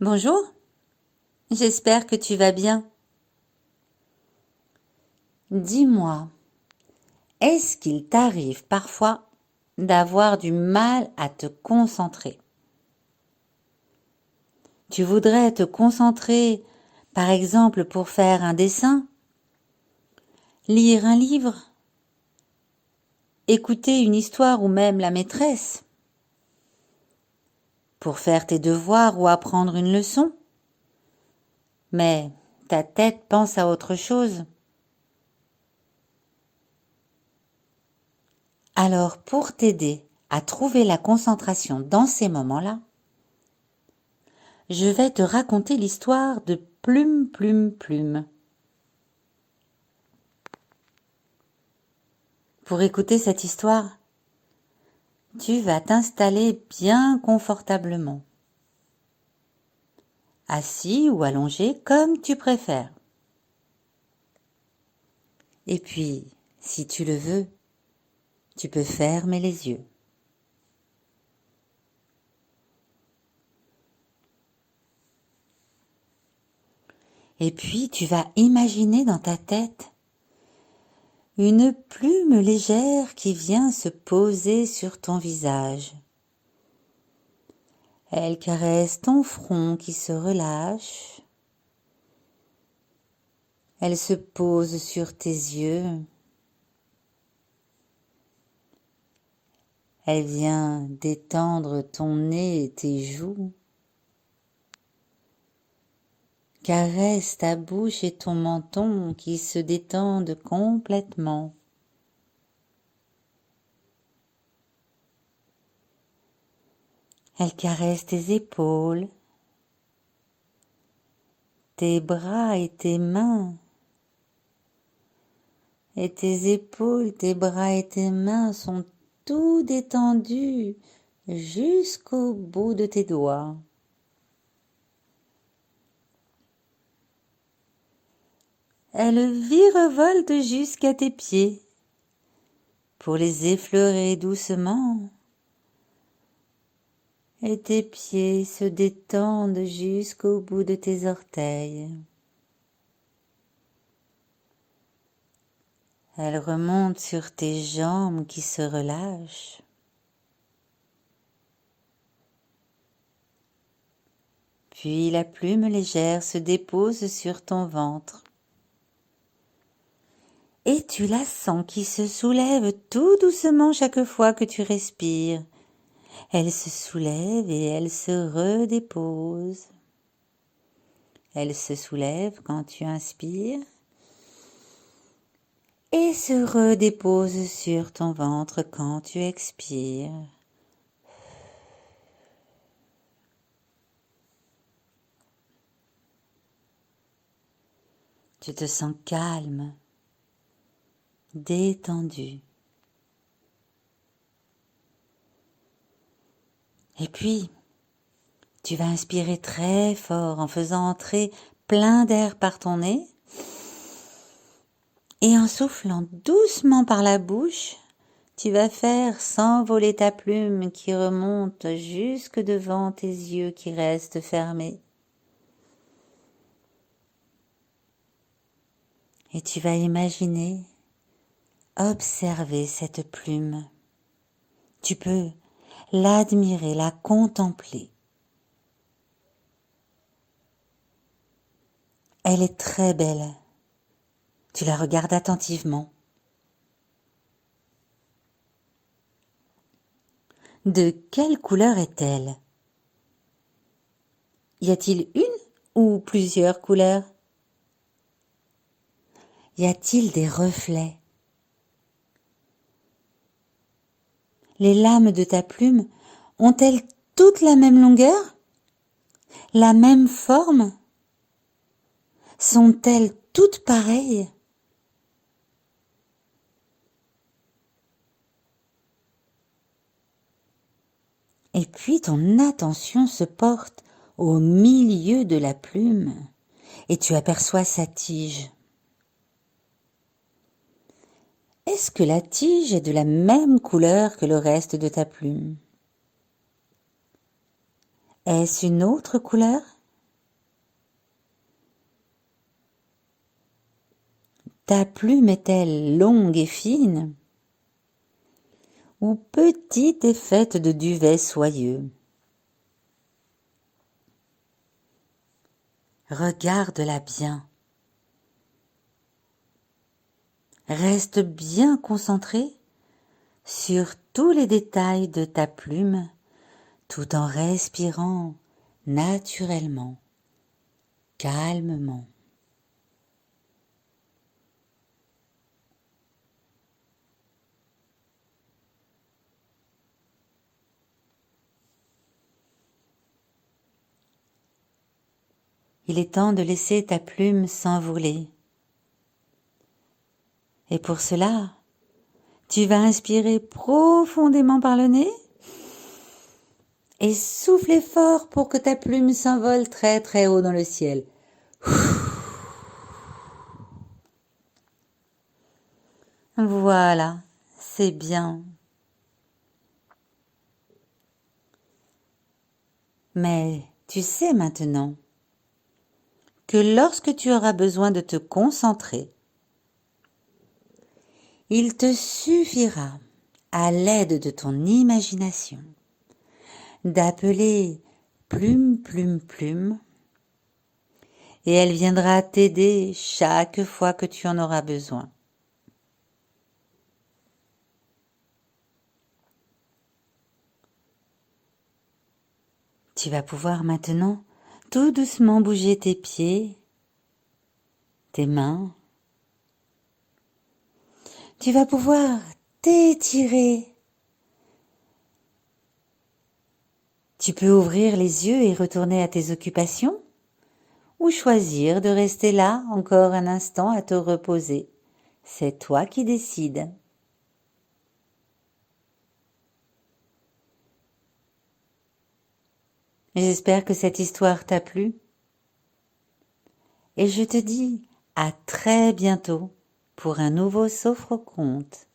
Bonjour, j'espère que tu vas bien. Dis-moi, est-ce qu'il t'arrive parfois d'avoir du mal à te concentrer? Tu voudrais te concentrer, par exemple, pour faire un dessin, lire un livre, écouter une histoire ou même la maîtresse, pour faire tes devoirs ou apprendre une leçon. Mais ta tête pense à autre chose. Alors, pour t'aider à trouver la concentration dans ces moments-là, je vais te raconter l'histoire de Plume, Plume, Plume. Pour écouter cette histoire, tu vas t'installer bien confortablement, assis ou allongé comme tu préfères. Et puis, si tu le veux, tu peux fermer les yeux. Et puis, tu vas imaginer dans ta tête une plume légère qui vient se poser sur ton visage. Elle caresse ton front qui se relâche. Elle se pose sur tes yeux. Elle vient détendre ton nez et tes joues. Caresse ta bouche et ton menton qui se détendent complètement. Elle caresse tes épaules, tes bras et tes mains. Et tes épaules, tes bras et tes mains sont tout détendus jusqu'au bout de tes doigts. Elle virevolte jusqu'à tes pieds pour les effleurer doucement. Et tes pieds se détendent jusqu'au bout de tes orteils. Elle remonte sur tes jambes qui se relâchent. Puis la plume légère se dépose sur ton ventre. Et tu la sens qui se soulève tout doucement chaque fois que tu respires. Elle se soulève et elle se redépose. Elle se soulève quand tu inspires et se redépose sur ton ventre quand tu expires. Tu te sens calme, détendu. Et puis, tu vas inspirer très fort en faisant entrer plein d'air par ton nez et en soufflant doucement par la bouche, tu vas faire s'envoler ta plume qui remonte jusque devant tes yeux qui restent fermés. Et tu vas imaginer, observer cette plume. Tu peux l'admirer, la contempler. Elle est très belle. Tu la regardes attentivement. De quelle couleur est-elle? Y a-t-il une ou plusieurs couleurs? Y a-t-il des reflets? Les lames de ta plume ont-elles toutes la même longueur? La même forme? Sont-elles toutes pareilles? Et puis ton attention se porte au milieu de la plume et tu aperçois sa tige. Est-ce que la tige est de la même couleur que le reste de ta plume? Est-ce une autre couleur? Ta plume est-elle longue et fine ou petite et faite de duvet soyeux? Regarde-la bien. Reste bien concentré sur tous les détails de ta plume tout en respirant naturellement, calmement. Il est temps de laisser ta plume s'envoler. Et pour cela, tu vas inspirer profondément par le nez et souffler fort pour que ta plume s'envole très très haut dans le ciel. Voilà, c'est bien. Mais tu sais maintenant que lorsque tu auras besoin de te concentrer, il te suffira, à l'aide de ton imagination, d'appeler Plume, Plume, Plume, et elle viendra t'aider chaque fois que tu en auras besoin. Tu vas pouvoir maintenant tout doucement bouger tes pieds, tes mains. Tu vas pouvoir t'étirer. Tu peux ouvrir les yeux et retourner à tes occupations ou choisir de rester là encore un instant à te reposer. C'est toi qui décides. J'espère que cette histoire t'a plu et je te dis à très bientôt pour un nouveau Sophroconte.